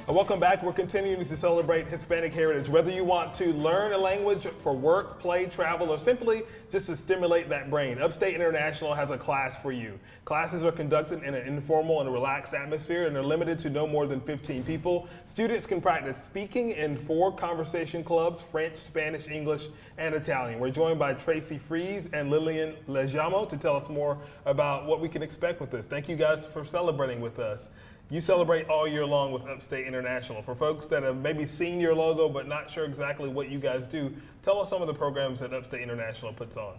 Welcome back. We're continuing to celebrate Hispanic heritage. Whether you want to learn a language for work, play, travel, or simply just to stimulate that brain, Upstate International has a class for you. Classes are conducted in an informal and relaxed atmosphere, and they're limited to no more than 15 people. Students can practice speaking in 4 conversation clubs: French, Spanish, English, and Italian. We're joined by Tracy Fries and Lillian Lejamo to tell us more about what we can expect with this. Thank you guys for celebrating with us. You celebrate all year long with Upstate International. For folks that have maybe seen your logo but not sure exactly what you guys do, tell us some of the programs that Upstate International puts on.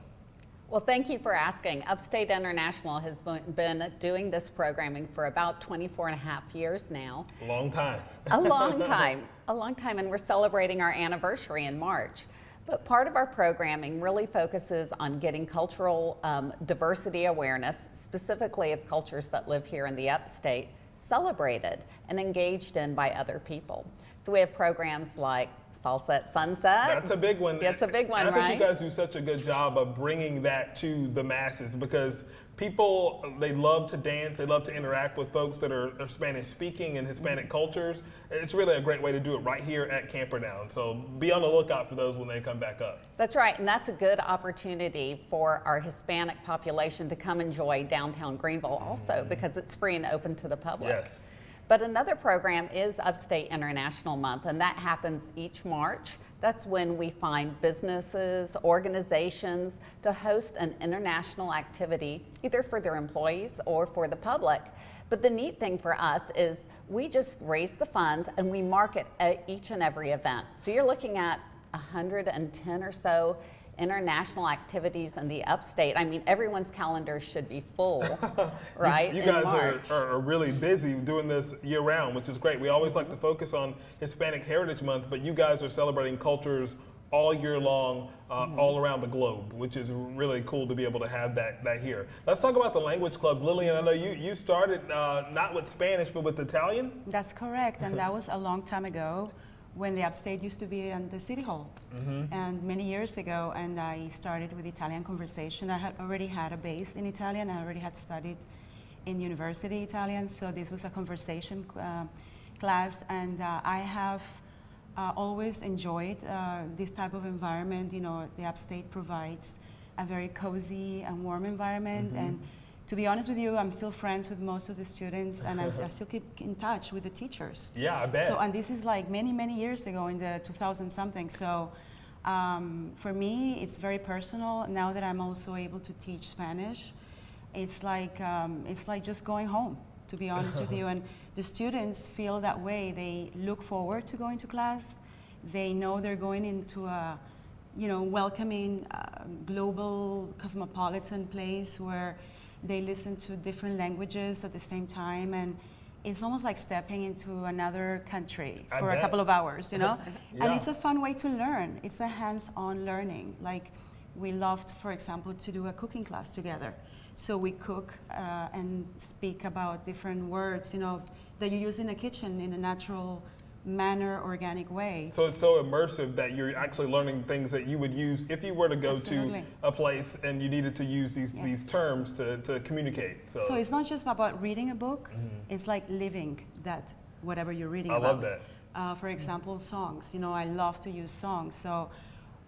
Well, thank you for asking. Upstate International has been doing this programming for about 24 and a half years now. A long time. A long time, and we're celebrating our anniversary in March. But part of our programming really focuses on getting cultural diversity awareness, specifically of cultures that live here in the Upstate, celebrated and engaged in by other people. So we have programs like Salsa at Sunset. That's a big one. It's a big one, and I think right? you guys do such a good job of bringing that to the masses, because people, they love to dance, they love to interact with folks that are Spanish speaking and Hispanic cultures. It's really a great way to do it right here at Camperdown. So be on the lookout for those when they come back up. That's right, and that's a good opportunity for our Hispanic population to come enjoy downtown Greenville also, because it's free and open to the public. Yes. But another program is Upstate International Month, and that happens each March. That's when we find businesses, organizations to host an international activity, either for their employees or for the public. But the neat thing for us is we just raise the funds and we market at each and every event. So you're looking at 110 or so international activities in the Upstate. I mean, everyone's calendar should be full, right? You guys are really busy doing this year round, which is great. We always like to focus on Hispanic Heritage Month, but you guys are celebrating cultures all year long, all around the globe, which is really cool to be able to have that here. Let's talk about the language clubs. Lillian, I know you started not with Spanish, but with Italian? That's correct, and that was a long time ago, when the Upstate used to be in the City Hall, and many years ago, and I started with Italian conversation. I had already had a base in Italian. I already had studied in university Italian, so this was a conversation class, and I have always enjoyed this type of environment. You know, the Upstate provides a very cozy and warm environment, and to be honest with you, I'm still friends with most of the students, and I still keep in touch with the teachers. Yeah, I bet. So, and this is like many, many years ago, in the 2000 something. So for me, it's very personal. Now that I'm also able to teach Spanish, it's like just going home, to be honest with you. And the students feel that way. They look forward to going to class. They know they're going into a, you know, welcoming, global, cosmopolitan place where they listen to different languages at the same time, and it's almost like stepping into another country for a couple of hours, you know? Yeah. And it's a fun way to learn. It's a hands-on learning. Like, we loved, for example, to do a cooking class together. So we cook and speak about different words, you know, that you use in a kitchen in a natural manner, organic way. So it's so immersive that you're actually learning things that you would use if you were to go to a place and you needed to use these terms to communicate. So it's not just about reading a book, it's like living that, whatever you're reading about. I love that. For example, songs. You know, I love to use songs. So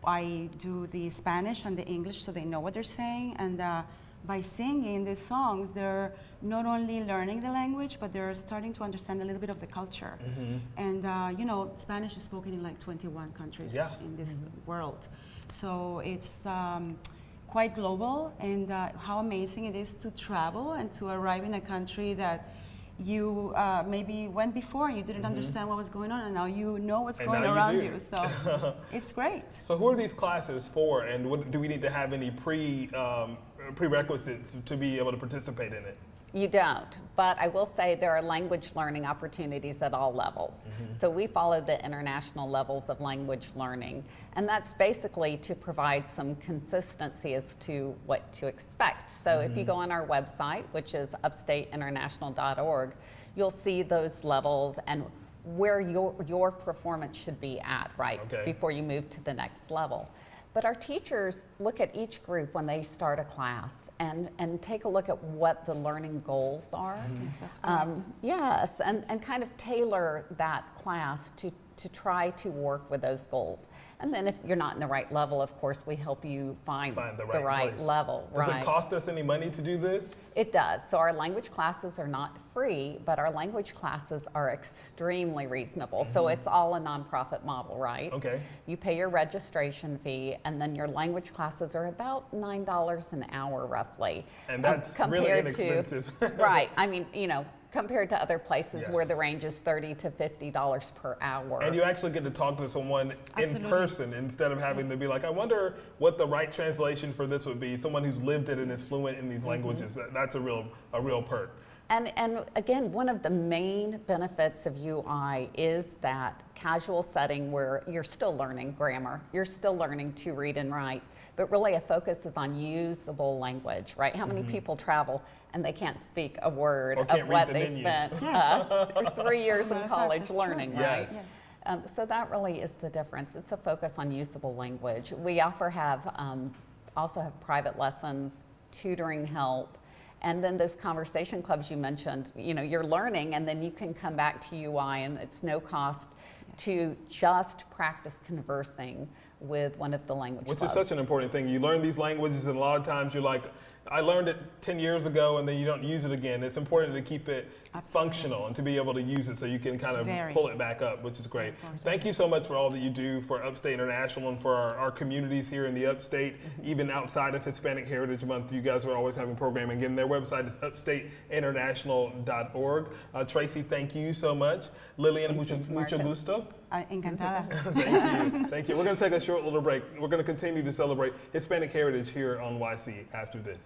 I do the Spanish and the English so they know what they're saying, and by singing these songs, they're not only learning the language, but they're starting to understand a little bit of the culture. And you know, Spanish is spoken in like 21 countries in this world. So it's quite global, and how amazing it is to travel and to arrive in a country that you maybe went before, you didn't understand what was going on, and now you know what's going around you. So it's great. So who are these classes for, and what, do we need to have any prerequisites to be able to participate in it? You don't, but I will say there are language learning opportunities at all levels. So we follow the international levels of language learning, and that's basically to provide some consistency as to what to expect. So if you go on our website, which is upstateinternational.org, you'll see those levels and where your performance should be at, right, before you move to the next level. But our teachers look at each group when they start a class and take a look at what the learning goals are. Yes, that's correct. Yes, and kind of tailor that class to try to work with those goals. And then if you're not in the right level, of course, we help you find the right place. level. Does it cost us any money to do this? It does. So our language classes are not free, but our language classes are extremely reasonable. So it's all a nonprofit model, right? Okay. You pay your registration fee, and then your language classes are about $9 an hour, roughly. And that's really inexpensive. Right. I mean, you know, compared to other places where Yes. the range is $30 to $50 per hour. And you actually get to talk to someone in person instead of having to be like, I wonder what the right translation for this would be. Someone who's lived it and is fluent in these languages. That's a real perk. And again, one of the main benefits of UI is that casual setting where you're still learning grammar, you're still learning to read and write, but really a focus is on usable language, right? How many people travel and they can't speak a word of what they spent 3 years in college learning, right? Yes. So that really is the difference. It's a focus on usable language. We also have private lessons, tutoring help, and then those conversation clubs you mentioned. You know, you're learning, and then you can come back to UI, and it's no cost to just practice conversing with one of the language clubs. Which is such an important thing. You learn these languages, and a lot of times you're like, I learned it 10 years ago, and then you don't use it again. It's important to keep it functional and to be able to use it so you can kind of pull it back up, which is great. Thank you so much for all that you do for Upstate International and for our communities here in the Upstate, even outside of Hispanic Heritage Month. You guys are always having programming. Again, their website is upstateinternational.org. Tracy, thank you so much. Lillian, mucho gusto. Encantada. Thank you. Thank you. We're going to take a short little break. We're going to continue to celebrate Hispanic heritage here on YC after this.